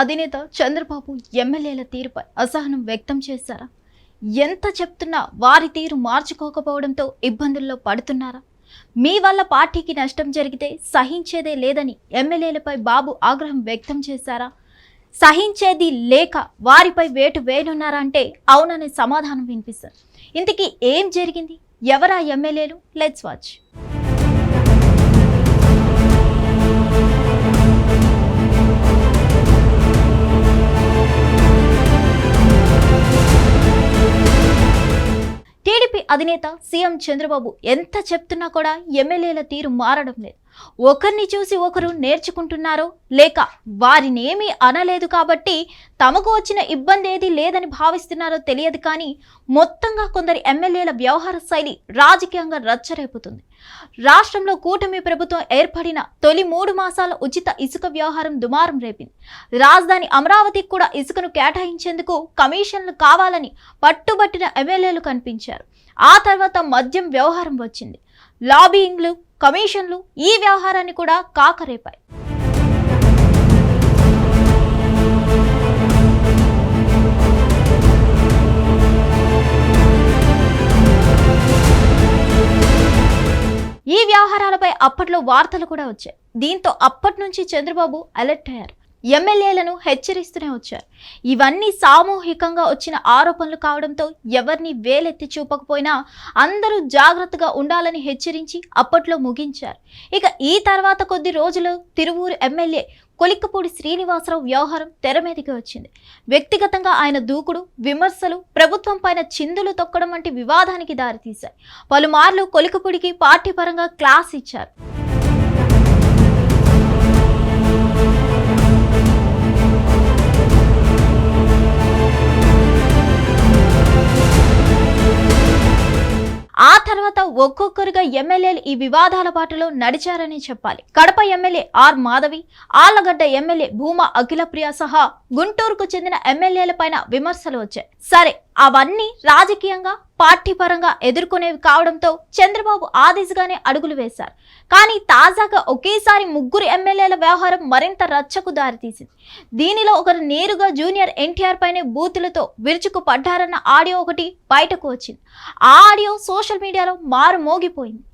అధినేత చంద్రబాబు ఎమ్మెల్యేల తీరుపై అసహనం వ్యక్తం చేశారా? ఎంత చెప్తున్నా వారి తీరు మార్చుకోకపోవడంతో ఇబ్బందుల్లో పడుతున్నారా? మీ వల్ల పార్టీకి నష్టం జరిగితే సహించేదే లేదని ఎమ్మెల్యేలపై బాబు ఆగ్రహం వ్యక్తం చేశారా? సహించేది లేక వారిపై వేటు వేయనున్నారా అంటే అవుననే సమాధానం వినిపిస్తారు. ఇంతకీ ఏం జరిగింది? ఎవరా ఎమ్మెల్యేలు? Let's watch. టీడీపీ అధినేత సీఎం చంద్రబాబు ఎంత చెప్తున్నా కూడా ఎమ్మెల్యేల తీరు మారడం లేదు. ఒకరిని చూసి ఒకరు నేర్చుకుంటున్నారో లేక వారినేమీ అనలేదు కాబట్టి తమకు వచ్చిన ఇబ్బంది ఏది లేదని భావిస్తున్నారో తెలియదు, కానీ మొత్తంగా కొందరి ఎమ్మెల్యేల వ్యవహార శైలి రాజకీయంగా రచ్చరేపుతుంది. రాష్ట్రంలో కూటమి ప్రభుత్వం ఏర్పడిన తొలి 3 మాసాల ఉచిత ఇసుక వ్యవహారం దుమారం రేపింది. రాజధాని అమరావతికి కూడా ఇసుకను కేటాయించేందుకు కమిషన్లు కావాలని పట్టుబట్టిన ఎమ్మెల్యేలు కనిపించారు. ఆ తర్వాత మద్యం వ్యవహారం వచ్చింది. లాబియింగ్లు, కమిషన్లు ఈ వ్యవహారాన్ని కూడా కాకరేపాయి. ఈ వ్యవహారాలపై అప్పట్లో వార్తలు కూడా వచ్చాయి. దీంతో అప్పటి నుంచి చంద్రబాబు అలర్ట్ అయ్యారు. ఎమ్మెల్యేలను హెచ్చరిస్తూనే వచ్చారు. ఇవన్నీ సామూహికంగా వచ్చిన ఆరోపణలు కావడంతో ఎవరిని వేలెత్తి చూపకపోయినా అందరూ జాగ్రత్తగా ఉండాలని హెచ్చరించి అప్పట్లో ముగించారు. ఇక ఈ తర్వాత కొద్ది రోజులు తిరువూరు ఎమ్మెల్యే కొలిక్కపూడి శ్రీనివాసరావు వ్యవహారం తెర మీదకి వచ్చింది. వ్యక్తిగతంగా ఆయన దూకుడు, విమర్శలు ప్రభుత్వం పైన చిందులు తొక్కడం వంటి వివాదానికి దారితీశాయి. పలుమార్లు కొలిక్కపూడికి పార్టీ పరంగా క్లాస్ ఇచ్చారు. ఆ తర్వాత ఒక్కొక్కరుగా ఎమ్మెల్యేలు ఈ వివాదాల బాటలో నడిచారని చెప్పాలి. Kadapa MLA R Madhavi, Allagadda MLA Bhuma Akhilapriya సహా గుంటూరుకు చెందిన ఎమ్మెల్యేల పైన విమర్శలు వచ్చాయి. సరే, అవన్నీ రాజకీయంగా పార్టీ పరంగా ఎదుర్కొనేవి కావడంతో చంద్రబాబు ఆ దిశగానే అడుగులు వేశారు. కానీ తాజాగా ఒకేసారి 3 ఎమ్మెల్యేల వ్యవహారం మరింత రచ్చకు దారితీసింది. దీనిలో ఒకరు నేరుగా జూనియర్ ఎన్టీఆర్ పైనే బూతులతో విరుచుకు పడ్డారన్న ఆడియో ఒకటి బయటకు వచ్చింది. ఆ ఆడియో సోషల్ మీడియాలో మారుమోగిపోయింది.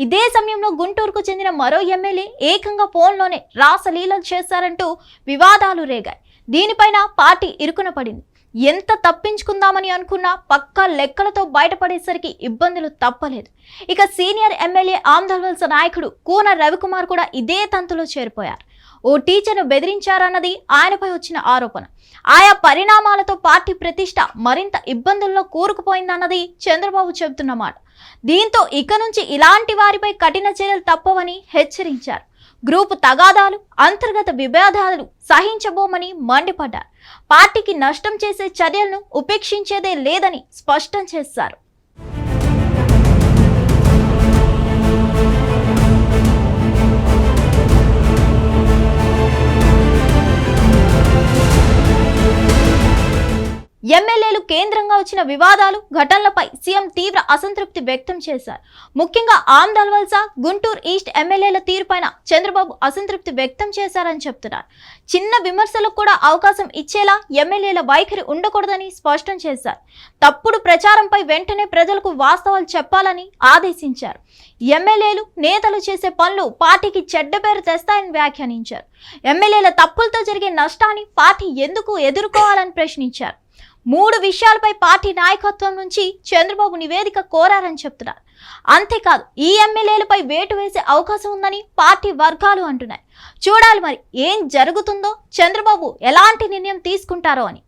ఇదే సమయంలో గుంటూరుకు చెందిన మరో ఎమ్మెల్యే ఏకంగా ఫోన్లోనే రాసలీలలు చేశారంటూ వివాదాలు రేగాయి. దీనిపైన పార్టీ ఇరుకున పడింది. ఎంత తప్పించుకుందామని అనుకున్నా పక్కా లెక్కలతో బయటపడేసరికి ఇబ్బందులు తప్పలేదు. ఇక సీనియర్ ఎమ్మెల్యే ఆంధ్రవలస నాయకుడు కూన రవికుమార్ కూడా ఇదే తంతులో చేరిపోయారు. ఓ టీచర్ను బెదిరించారన్నది ఆయనపై వచ్చిన ఆరోపణ. ఆయా పరిణామాలతో పార్టీ ప్రతిష్ట మరింత ఇబ్బందుల్లో కూరుకుపోయిందన్నది చంద్రబాబు చెబుతున్నమాట. దీంతో ఇక నుంచి ఇలాంటి వారిపై కఠిన చర్యలు తప్పవని హెచ్చరించారు. గ్రూపు తగాదాలు, అంతర్గత విభేదాలు సహించబోమని మండిపడ్డారు. పార్టీకి నష్టం చేసే చర్యలను ఉపేక్షించేదే లేదని స్పష్టం చేశారు. ఎమ్మెల్యేలు కేంద్రంగా వచ్చిన వివాదాలు, ఘటనలపై సీఎం తీవ్ర అసంతృప్తి వ్యక్తం చేశారు. ముఖ్యంగా ఆంధ్రవలస, గుంటూరు ఈస్ట్ ఎమ్మెల్యేల తీరుపైన చంద్రబాబు అసంతృప్తి వ్యక్తం చేశారని చెప్తున్నారు. చిన్న విమర్శలకు కూడా అవకాశం ఇచ్చేలా ఎమ్మెల్యేల వైఖరి ఉండకూడదని స్పష్టం చేశారు. తప్పుడు ప్రచారంపై వెంటనే ప్రజలకు వాస్తవాలు చెప్పాలని ఆదేశించారు. ఎమ్మెల్యేలు, నేతలు చేసే పనులు పార్టీకి చెడ్డ పేరు తెస్తాయని వ్యాఖ్యానించారు. ఎమ్మెల్యేల తప్పులతో జరిగే నష్టాన్ని పార్టీ ఎందుకు ఎదుర్కోవాలని ప్రశ్నించారు. 3 విషయాలపై పార్టీ నాయకత్వం నుంచి చంద్రబాబు నివేదిక కోరారని చెప్తున్నారు. అంతేకాదు, ఈ ఎమ్మెల్యేలపై వేటు వేసే అవకాశం ఉందని పార్టీ వర్గాలు అంటున్నాయి. చూడాలి మరి ఏం జరుగుతుందో, చంద్రబాబు ఎలాంటి నిర్ణయం తీసుకుంటారో అని.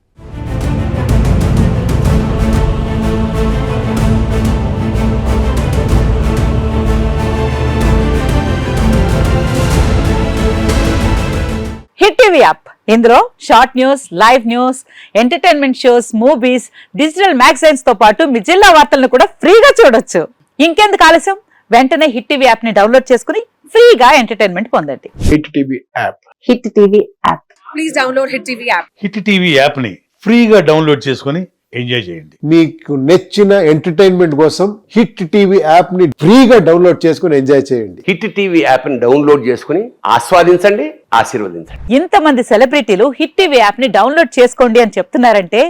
హిట్ టీవీ యాప్, ఇందులో short news, live news, entertainment shows, movies, digital magazines తో పాటు మీ జిల్లా వార్తలను కూడా ఫ్రీగా చూడొచ్చు. ఇంకెందుకు ఆలస్యం, వెంటనే హిట్ టీవీ యాప్ ని డౌన్లోడ్ చేసుకుని ఫ్రీగా ఎంటర్టైన్మెంట్ పొందండి. Hit TV app. Hit TV app. Please download Hit TV app. Hit TV app ని ఫ్రీగా డౌన్లోడ్ చేసుకొని ఎంజాయ్ చేయండి. మీకు నచ్చిన ఎంటర్టైన్మెంట్ కోసం హిట్ టీవీ యాప్ ని ఫ్రీగా డౌన్లోడ్ చేసుకుని ఎంజాయ్ చేయండి. హిట్ టీవీ యాప్ ని డౌన్లోడ్ చేసుకుని ఆస్వాదించండి, ఆశీర్వదించండి. ఇంతమంది సెలబ్రిటీలు హిట్ టీవీ యాప్ ని డౌన్లోడ్ చేసుకోండి అని చెప్తున్నారంటే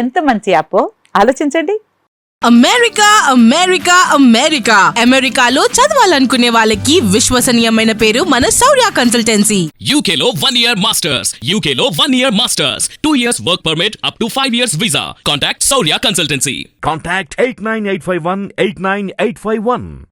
ఎంత మంచి యాప్ ఆలోచించండి. అమెరికా అమెరికా అమెరికా అమెరికాలో చదవాలనుకునే వాళ్ళకి విశ్వసనీయమైన పేరు మన శౌర్య consultancy. UK Law 1 Year Masters. UK Law 1 Year Masters. 2 years work permit up to 5 years visa. Contact Saurya Consultancy. Contact 89851 89851.